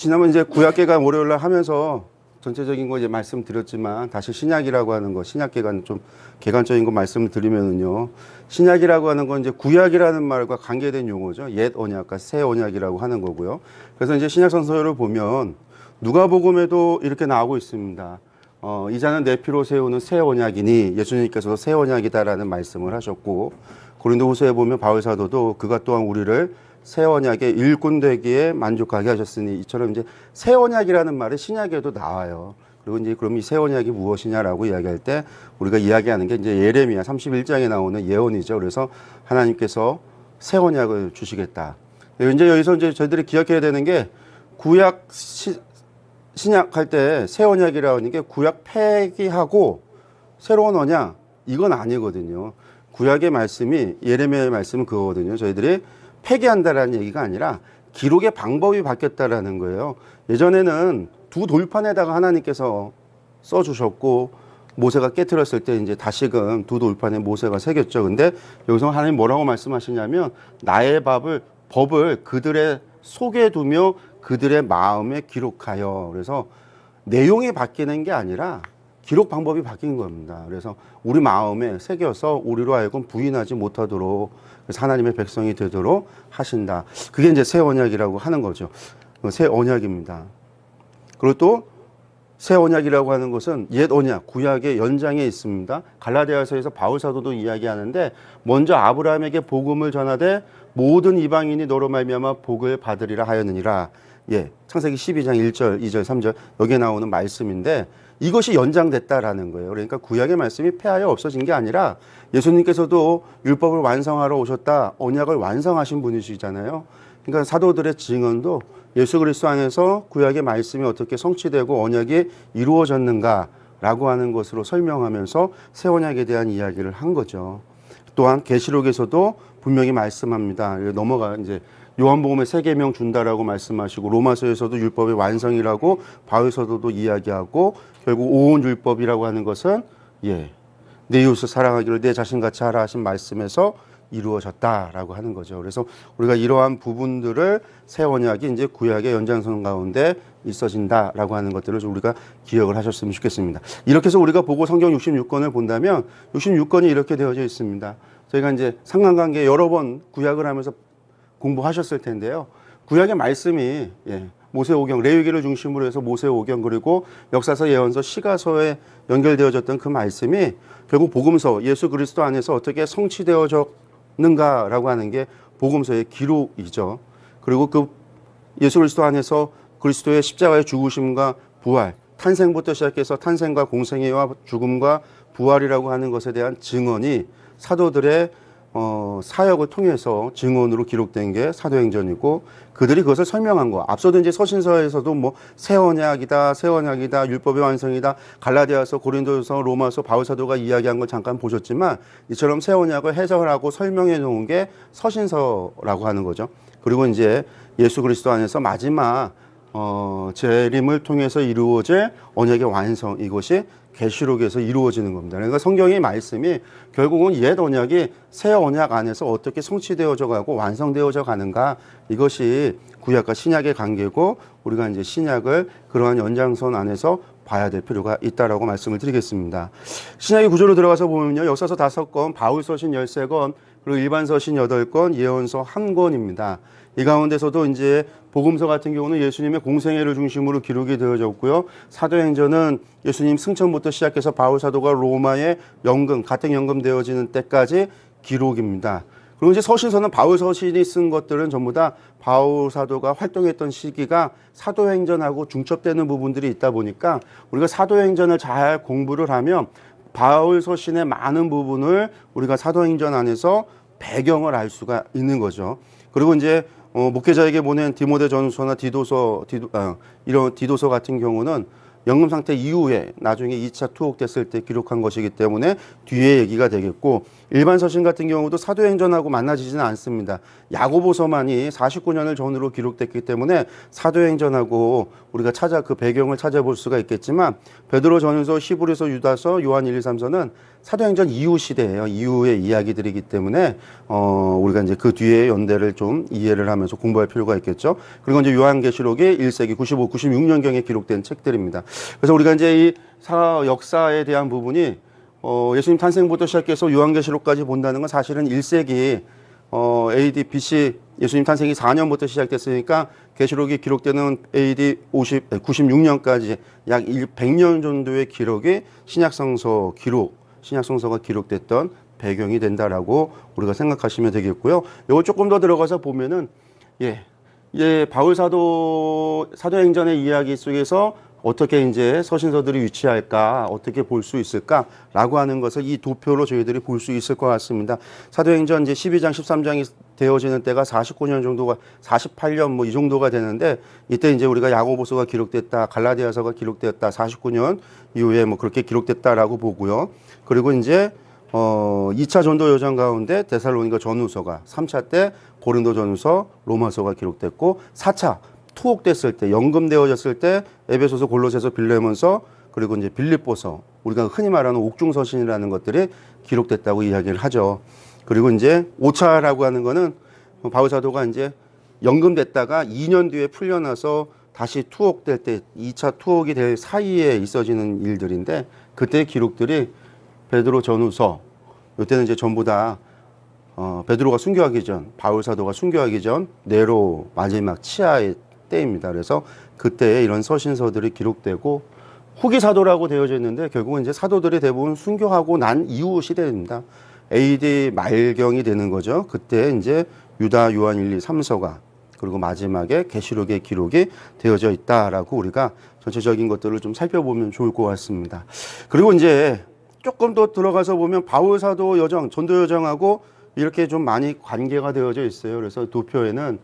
지난번 이제 구약개관 월요일날 하면서 전체적인 거 이제 말씀드렸지만 다시 신약이라고 하는 거, 신약개관 좀 개관적인 거 말씀드리면은요. 신약이라고 하는 건 이제 구약이라는 말과 관계된 용어죠. 옛 언약과 새 언약이라고 하는 거고요. 그래서 이제 신약 선서를 보면 누가복음에도 이렇게 나오고 있습니다. 이자는 내 피로 세우는 새 언약이니 예수님께서도 새 언약이다라는 말씀을 하셨고 고린도후서에 보면 바울 사도도 그가 또한 우리를 새 언약의 일꾼 되기에 만족하게 하셨으니 이처럼 이제 새 언약이라는 말이 신약에도 나와요. 그리고 이제 그럼 이 새 언약이 무엇이냐라고 이야기할 때 우리가 이야기하는 게 이제 예레미야 31장에 나오는 예언이죠. 그래서 하나님께서 새 언약을 주시겠다. 이제 여기서 이제 저희들이 기억해야 되는 게 구약 신약 할 때 새 언약이라고 하는 게 구약 폐기하고 새로운 언약 이건 아니거든요. 구약의 말씀이 예레미야의 말씀은 그거거든요. 저희들이 폐기한다라는 얘기가 아니라 기록의 방법이 바뀌었다라는 거예요. 예전에는 두 돌판에다가 하나님께서 써주셨고 모세가 깨트렸을 때 이제 다시금 두 돌판에 모세가 새겼죠. 근데 여기서 하나님 뭐라고 말씀하시냐면 나의 법을 그들의 속에 두며 그들의 마음에 기록하여. 그래서 내용이 바뀌는 게 아니라 기록 방법이 바뀐 겁니다. 그래서 우리 마음에 새겨서 우리로 하여금 부인하지 못하도록 그래서 하나님의 백성이 되도록 하신다. 그게 이제 새 언약이라고 하는 거죠. 새 언약입니다. 그리고 또 새 언약이라고 하는 것은 옛 언약, 구약의 연장에 있습니다. 갈라디아서에서 바울 사도도 이야기하는데 먼저 아브라함에게 복음을 전하되 모든 이방인이 너로 말미암아 복을 받으리라 하였느니라. 예, 창세기 12장 1절, 2절, 3절 여기에 나오는 말씀인데 이것이 연장됐다라는 거예요. 그러니까 구약의 말씀이 폐하여 없어진 게 아니라 예수님께서도 율법을 완성하러 오셨다. 언약을 완성하신 분이시잖아요. 그러니까 사도들의 증언도 예수 그리스도 안에서 구약의 말씀이 어떻게 성취되고 언약이 이루어졌는가라고 하는 것으로 설명하면서 새 언약에 대한 이야기를 한 거죠. 또한 계시록에서도 분명히 말씀합니다. 넘어가 이제 요한복음에 새 계명 준다라고 말씀하시고 로마서에서도 율법의 완성이라고 바울 사도도 이야기하고 결국 오온 율법이라고 하는 것은 내 이웃을 사랑하기를 내 자신같이 하라 하신 말씀에서 이루어졌다라고 하는 거죠. 그래서 우리가 이러한 부분들을 새 언약이 이제 구약의 연장선 가운데 있어진다라고 하는 것들을 좀 우리가 기억을 하셨으면 좋겠습니다. 이렇게 해서 우리가 보고 성경 66권을 본다면 66권이 이렇게 되어져 있습니다. 저희가 이제 상관관계 여러 번 구약을 하면서 공부하셨을 텐데요. 구약의 말씀이 모세오경, 레위기를 중심으로 해서 모세오경 그리고 역사서, 예언서, 시가서에 연결되어졌던 그 말씀이 결국 복음서, 예수 그리스도 안에서 어떻게 성취되어졌는가라고 하는 게 복음서의 기록이죠. 그리고 그 예수 그리스도 안에서 그리스도의 십자가의 죽으심과 부활, 탄생부터 시작해서 탄생과 공생애와 죽음과 부활이라고 하는 것에 대한 증언이 사도들의 사역을 통해서 증언으로 기록된 게 사도행전이고 그들이 그것을 설명한 거. 앞서도 이제 서신서에서도 뭐 새 언약이다, 새 언약이다, 율법의 완성이다, 갈라디아서, 고린도서, 로마서, 바울 사도가 이야기한 걸 잠깐 보셨지만 이처럼 새 언약을 해석을 하고 설명해 놓은 게 서신서라고 하는 거죠. 그리고 이제 예수 그리스도 안에서 마지막 재림을 통해서 이루어질 언약의 완성 이것이 계시록에서 이루어지는 겁니다. 그러니까 성경의 말씀이 결국은 옛 언약이 새 언약 안에서 어떻게 성취되어져 가고 완성되어져 가는가 이것이 구약과 신약의 관계고 우리가 이제 신약을 그러한 연장선 안에서 봐야 될 필요가 있다라고 말씀을 드리겠습니다. 신약의 구조로 들어가서 보면요. 역사서 5권, 바울서신 13권, 그리고 일반서신 8권, 예언서 1권입니다. 이 가운데서도 이제 복음서 같은 경우는 예수님의 공생애를 중심으로 기록이 되어졌고요. 사도행전은 예수님 승천부터 시작해서 바울 사도가 로마에 가택 연금되어지는 때까지 기록입니다. 그리고 이제 서신서는 바울 서신이 쓴 것들은 전부 다 바울 사도가 활동했던 시기가 사도행전하고 중첩되는 부분들이 있다 보니까 우리가 사도행전을 잘 공부를 하면 바울 서신의 많은 부분을 우리가 사도행전 안에서 배경을 알 수가 있는 거죠. 그리고 이제 목회자에게 보낸 디모데 전서나 이런 디도서 같은 경우는 연금 상태 이후에 나중에 2차 투옥됐을 때 기록한 것이기 때문에 뒤에 얘기가 되겠고, 일반 서신 같은 경우도 사도행전하고 만나지지는 않습니다. 야고보서만이 49년을 전후로 기록됐기 때문에 사도행전하고 우리가 그 배경을 찾아볼 수가 있겠지만, 베드로전서, 히브리서, 유다서, 요한 1, 2, 3서는 사도행전 이후 시대예요. 이후의 이야기들이기 때문에 우리가 이제 그 뒤에 연대를 좀 이해를 하면서 공부할 필요가 있겠죠. 그리고 이제 요한계시록이 1세기 95, 96년경에 기록된 책들입니다. 그래서 우리가 이제 이 역사에 대한 부분이 예수님 탄생부터 시작해서 요한계시록까지 본다는 건 사실은 1세기 AD BC 예수님 탄생이 4년부터 시작됐으니까 계시록이 기록되는 AD 96년까지 약 100년 정도의 기록이 신약성서가 기록됐던 배경이 된다라고 우리가 생각하시면 되겠고요. 이걸 조금 더 들어가서 보면은 바울 사도행전의 이야기 속에서 어떻게 이제 서신서들이 위치할까, 어떻게 볼 수 있을까라고 하는 것을 이 도표로 저희들이 볼 수 있을 것 같습니다. 사도행전 이제 12장, 13장이 되어지는 때가 49년 정도가, 48년 뭐 이 정도가 되는데, 이때 이제 우리가 야고보서가 기록됐다, 갈라디아서가 기록됐다, 49년 이후에 뭐 그렇게 기록됐다라고 보고요. 그리고 이제 2차 전도 여정 가운데 데살로니가 전후서가, 3차 때 고린도 전후서, 로마서가 기록됐고, 4차 투옥됐을 때, 연금되어졌을 때 에베소서, 골로새서, 빌레몬서, 그리고 이제 빌립보서, 우리가 흔히 말하는 옥중서신이라는 것들이 기록됐다고 이야기를 하죠. 그리고 이제 5차라고 하는 거는 바울 사도가 이제 연금됐다가 2년 뒤에 풀려나서 다시 투옥될 때, 2차 투옥이 될 사이에 있어지는 일들인데, 그때 기록들이 베드로 전후서, 이때는 이제 전부 다 베드로가 순교하기 전, 바울 사도가 순교하기 전 네로 마지막 치하의 때입니다. 그래서 그때에 이런 서신서들이 기록되고, 후기 사도라고 되어져 있는데 결국은 이제 사도들이 대부분 순교하고 난 이후 시대입니다. AD 말경이 되는 거죠. 그때 이제 유다, 요한 1, 2, 3서가, 그리고 마지막에 계시록의 기록이 되어져 있다라고 우리가 전체적인 것들을 좀 살펴보면 좋을 것 같습니다. 그리고 이제 조금 더 들어가서 보면 바울 사도 여정, 전도 여정하고 이렇게 좀 많이 관계가 되어져 있어요. 그래서 도표에는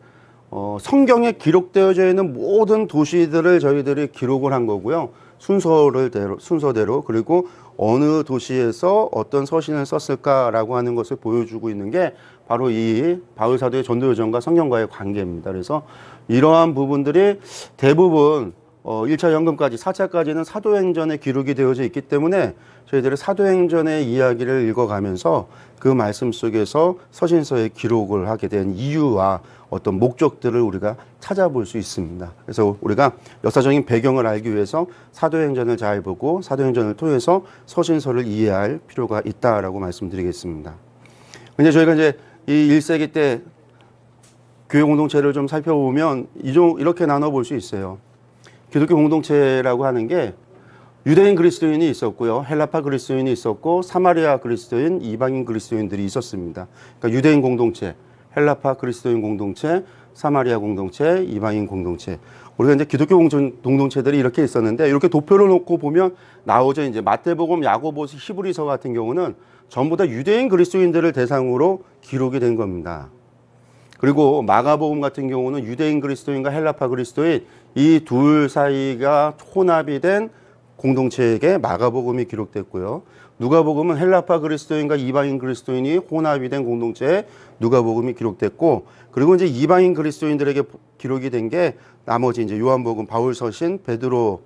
성경에 기록되어져 있는 모든 도시들을 저희들이 기록을 한 거고요. 순서대로. 그리고 어느 도시에서 어떤 서신을 썼을까라고 하는 것을 보여주고 있는 게 바로 이 바울 사도의 전도 여정과 성경과의 관계입니다. 그래서 이러한 부분들이 대부분 1차 연금까지, 4차까지는 사도행전에 기록이 되어져 있기 때문에 저희들이 사도행전의 이야기를 읽어가면서 그 말씀 속에서 서신서에 기록을 하게 된 이유와 어떤 목적들을 우리가 찾아볼 수 있습니다. 그래서 우리가 역사적인 배경을 알기 위해서 사도행전을 잘 보고 사도행전을 통해서 서신서를 이해할 필요가 있다라고 말씀드리겠습니다. 근데 저희가 이제 이 1세기 때 교회 공동체를 좀 살펴보면 이렇게 나눠볼 수 있어요. 기독교 공동체라고 하는 게 유대인 그리스도인이 있었고요. 헬라파 그리스도인이 있었고, 사마리아 그리스도인, 이방인 그리스도인들이 있었습니다. 그러니까 유대인 공동체, 헬라파 그리스도인 공동체, 사마리아 공동체, 이방인 공동체. 우리가 이제 기독교 공동체들이 이렇게 있었는데, 이렇게 도표를 놓고 보면 나오죠. 이제 마태복음, 야고보서, 히브리서 같은 경우는 전부 다 유대인 그리스도인들을 대상으로 기록이 된 겁니다. 그리고 마가복음 같은 경우는 유대인 그리스도인과 헬라파 그리스도인 이 둘 사이가 혼합이 된 공동체에게 마가복음이 기록됐고요. 누가복음은 헬라파 그리스도인과 이방인 그리스도인이 혼합이 된 공동체에 누가복음이 기록됐고, 그리고 이제 이방인 그리스도인들에게 기록이 된 게 나머지 이제 요한복음, 바울서신, 베드로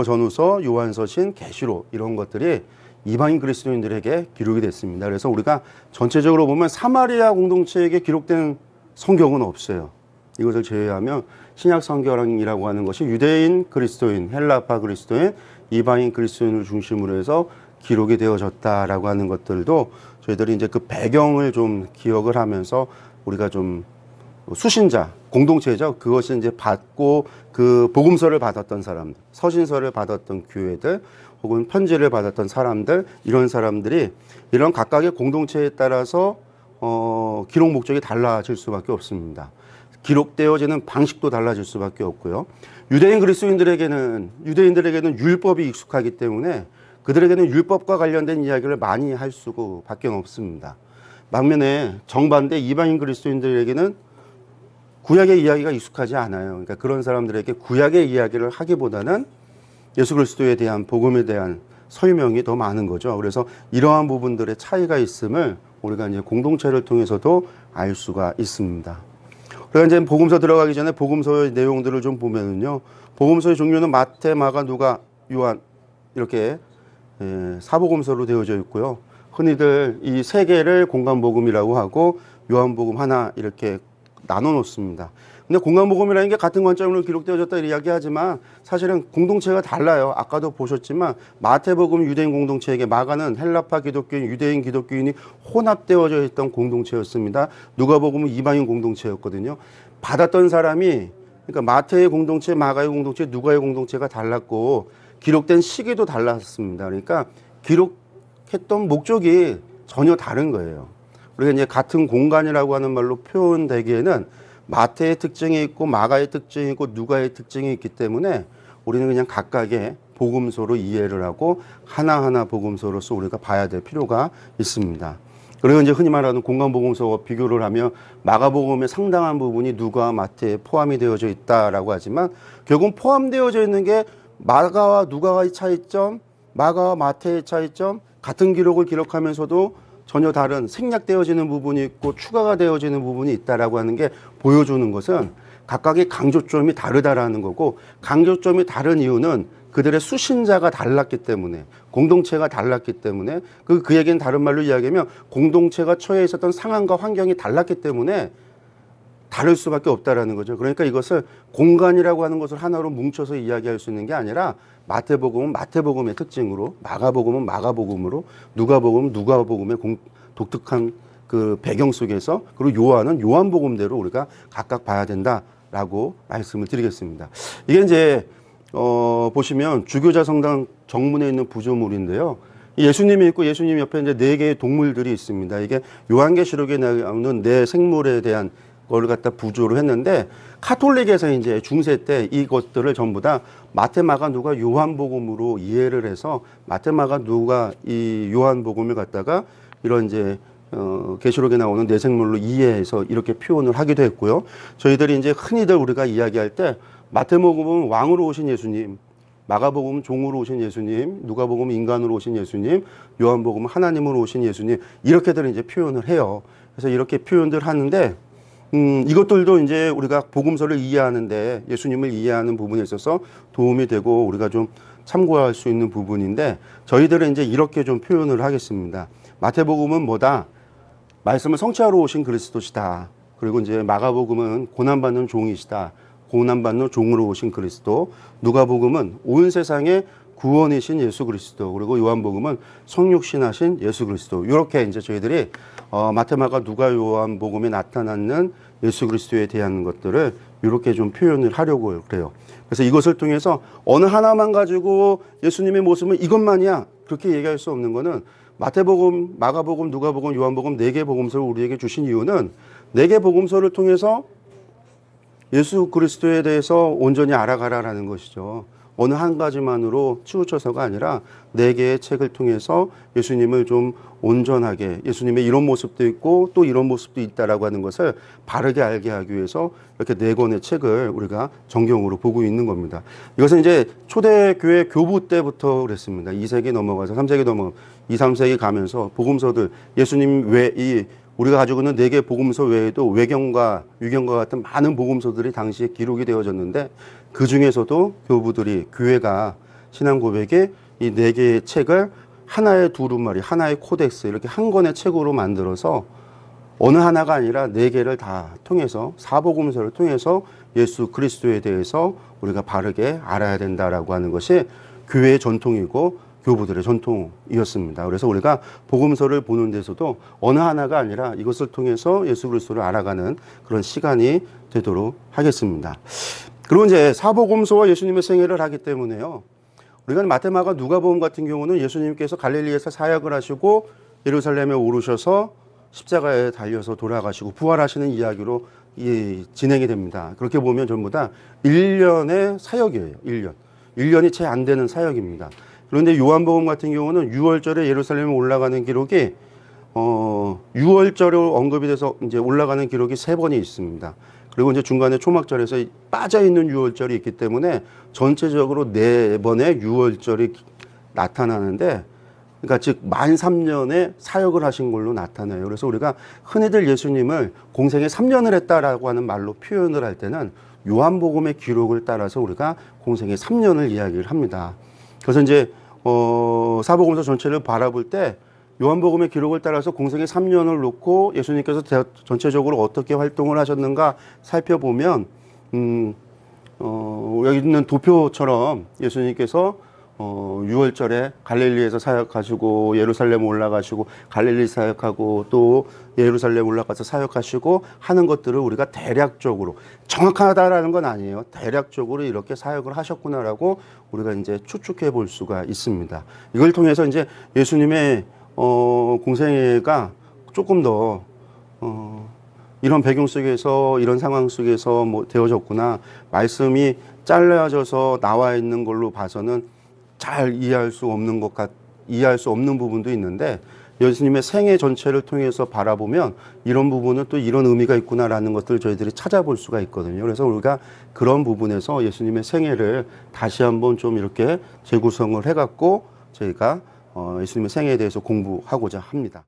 전후서, 요한서신, 계시록 이런 것들이 이방인 그리스도인들에게 기록이 됐습니다. 그래서 우리가 전체적으로 보면 사마리아 공동체에게 기록된 성경은 없어요. 이것을 제외하면 신약 성경이라고 하는 것이 유대인 그리스도인, 헬라파 그리스도인, 이방인 그리스도인을 중심으로 해서 기록이 되어졌다라고 하는 것들도 저희들이 이제 그 배경을 좀 기억을 하면서 우리가 좀 수신자, 공동체죠. 그것이 이제 받고 그 복음서를 받았던 사람들, 서신서를 받았던 교회들, 혹은 편지를 받았던 사람들, 이런 사람들이 이런 각각의 공동체에 따라서 기록 목적이 달라질 수밖에 없습니다. 기록되어지는 방식도 달라질 수밖에 없고요. 유대인들에게는 율법이 익숙하기 때문에 그들에게는 율법과 관련된 이야기를 많이 할 수밖에 없습니다. 반면에 정반대 이방인 그리스도인들에게는 구약의 이야기가 익숙하지 않아요. 그러니까 그런 사람들에게 구약의 이야기를 하기보다는 예수 그리스도에 대한 복음에 대한 설명이 더 많은 거죠. 그래서 이러한 부분들의 차이가 있음을 우리가 이제 공동체를 통해서도 알 수가 있습니다. 그러니까 이제 복음서 들어가기 전에 복음서의 내용들을 좀 보면은요. 복음서의 종류는 마태, 마가, 누가, 요한 이렇게 사복음서로 되어져 있고요. 흔히들 이 세 개를 공간복음이라고 하고 요한복음 하나 이렇게 나눠 놓습니다. 근데 공간복음이라는 게 같은 관점으로 기록되어졌다 이야기하지만 사실은 공동체가 달라요. 아까도 보셨지만 마태복음 유대인 공동체에게, 마가는 헬라파 기독교인, 유대인 기독교인이 혼합되어져 있던 공동체였습니다. 누가복음은 이방인 공동체였거든요. 받았던 사람이, 그러니까 마태의 공동체, 마가의 공동체, 누가의 공동체가 달랐고 기록된 시기도 달랐습니다. 그러니까 기록했던 목적이 전혀 다른 거예요. 우리가 이제 같은 공간이라고 하는 말로 표현되기에는 마태의 특징이 있고 마가의 특징이 있고 누가의 특징이 있기 때문에 우리는 그냥 각각의 복음서로 이해를 하고 하나하나 복음서로서 우리가 봐야 될 필요가 있습니다. 그리고 이제 흔히 말하는 공간복음서와 비교를 하면 마가복음의 상당한 부분이 누가, 마태에 포함이 되어져 있다라고 하지만 결국 포함되어져 있는 게 마가와 누가의 차이점, 마가와 마태의 차이점, 같은 기록을 기록하면서도 전혀 다른 생략되어지는 부분이 있고 추가가 되어지는 부분이 있다라고 하는 게 보여주는 것은 각각의 강조점이 다르다라는 거고, 강조점이 다른 이유는 그들의 수신자가 달랐기 때문에, 공동체가 달랐기 때문에, 그 얘기는 다른 말로 이야기하면 공동체가 처해 있었던 상황과 환경이 달랐기 때문에 다를 수밖에 없다라는 거죠. 그러니까 이것을 공간이라고 하는 것을 하나로 뭉쳐서 이야기할 수 있는 게 아니라 마태복음은 마태복음의 특징으로, 마가복음은 마가복음으로, 누가복음은 누가복음의 독특한 그 배경 속에서, 그리고 요한은 요한복음대로 우리가 각각 봐야 된다라고 말씀을 드리겠습니다. 이게 이제 보시면 주교자 성당 정문에 있는 부조물인데요. 예수님이 있고 예수님 옆에 이제 4개의 동물들이 있습니다. 이게 요한계시록에 나오는 4생물에 대한 걸 갖다 부조로 했는데, 카톨릭에서 이제 중세 때 이것들을 전부 다 마태, 마가, 누가, 요한복음으로 이해를 해서 마태, 마가, 누가 이 요한복음을 갖다가 이런 이제 계시록에 나오는 4생물로 이해해서 이렇게 표현을 하기도 했고요. 저희들이 이제 흔히들 우리가 이야기할 때 마태복음은 왕으로 오신 예수님, 마가복음은 종으로 오신 예수님, 누가복음은 인간으로 오신 예수님, 요한복음은 하나님으로 오신 예수님, 이렇게들 이제 표현을 해요. 그래서 이렇게 표현들 하는데 이것들도 이제 우리가 복음서를 이해하는데, 예수님을 이해하는 부분에 있어서 도움이 되고 우리가 좀 참고할 수 있는 부분인데, 저희들은 이제 이렇게 좀 표현을 하겠습니다. 마태복음은 뭐다? 말씀을 성취하러 오신 그리스도시다. 그리고 이제 마가복음은 고난받는 종이시다. 고난받는 종으로 오신 그리스도. 누가복음은 온 세상의 구원이신 예수 그리스도. 그리고 요한복음은 성육신하신 예수 그리스도. 이렇게 이제 저희들이 마태, 마가, 누가, 요한복음에 나타나는 예수 그리스도에 대한 것들을 이렇게 좀 표현을 하려고 그래요. 그래서 이것을 통해서 어느 하나만 가지고 예수님의 모습은 이것만이야, 그렇게 얘기할 수 없는 거는, 마태복음, 마가복음, 누가복음, 요한복음 4개 복음서를 우리에게 주신 이유는 4개 복음서를 통해서 예수 그리스도에 대해서 온전히 알아가라라는 것이죠. 어느 한 가지만으로 치우쳐서가 아니라 4개의 책을 통해서 예수님을 좀 온전하게, 예수님의 이런 모습도 있고 또 이런 모습도 있다라고 하는 것을 바르게 알게 하기 위해서 이렇게 4권의 책을 우리가 정경으로 보고 있는 겁니다. 이것은 이제 초대교회 교부 때부터 그랬습니다. 2세기 넘어가서 3세기 넘어 2, 3세기 가면서 복음서들, 예수님 외 우리가 가지고 있는 4개 복음서 외에도 외경과 유경과 같은 많은 복음서들이 당시에 기록이 되어졌는데, 그 중에서도 교부들이, 교회가 신앙 고백에 이 4개의 책을 하나의 두루마리, 하나의 코덱스, 이렇게 한 권의 책으로 만들어서 어느 하나가 아니라 4개를 다 통해서, 사복음서를 통해서 예수 그리스도에 대해서 우리가 바르게 알아야 된다라고 하는 것이 교회의 전통이고 교부들의 전통이었습니다. 그래서 우리가 복음서를 보는 데서도 어느 하나가 아니라 이것을 통해서 예수 그리스도를 알아가는 그런 시간이 되도록 하겠습니다. 그리고 이제 사복음서와 예수님의 생애를 하기 때문에요. 우리가 마태, 마가, 누가복음 같은 경우는 예수님께서 갈릴리에서 사역을 하시고 예루살렘에 오르셔서 십자가에 달려서 돌아가시고 부활하시는 이야기로 진행이 됩니다. 그렇게 보면 전부 다 1년의 사역이에요. 1년이 채 안 되는 사역입니다. 그런데 요한복음 같은 경우는 6월절에 예루살렘에 올라가는 기록이 6월절로 언급이 돼서 이제 올라가는 기록이 3번이 있습니다. 그리고 이제 중간에 초막절에서 빠져 있는 6월절이 있기 때문에 전체적으로 네 번의 유월절이 나타나는데, 그러니까 즉 만 3년에 사역을 하신 걸로 나타나요. 그래서 우리가 흔히들 예수님을 공생에 3년을 했다라고 하는 말로 표현을 할 때는 요한복음의 기록을 따라서 우리가 공생에 3년을 이야기를 합니다. 그래서 이제 사복음서 전체를 바라볼 때 요한복음의 기록을 따라서 공생에 3년을 놓고 예수님께서 전체적으로 어떻게 활동을 하셨는가 살펴보면 여기 있는 도표처럼 예수님께서 6월절에 갈릴리에서 사역하시고 예루살렘 올라가시고 갈릴리 사역하고 또 예루살렘 올라가서 사역하시고 하는 것들을 우리가 대략적으로, 정확하다라는 건 아니에요. 대략적으로 이렇게 사역을 하셨구나라고 우리가 이제 추측해 볼 수가 있습니다. 이걸 통해서 이제 예수님의 공생애가 조금 더 이런 배경 속에서, 이런 상황 속에서 뭐 되어졌구나, 말씀이 잘라져서 나와 있는 걸로 봐서는 잘 이해할 수 없는 부분도 있는데, 예수님의 생애 전체를 통해서 바라보면 이런 부분은 또 이런 의미가 있구나라는 것들을 저희들이 찾아볼 수가 있거든요. 그래서 우리가 그런 부분에서 예수님의 생애를 다시 한번 좀 이렇게 재구성을 해갖고 저희가 예수님의 생애에 대해서 공부하고자 합니다.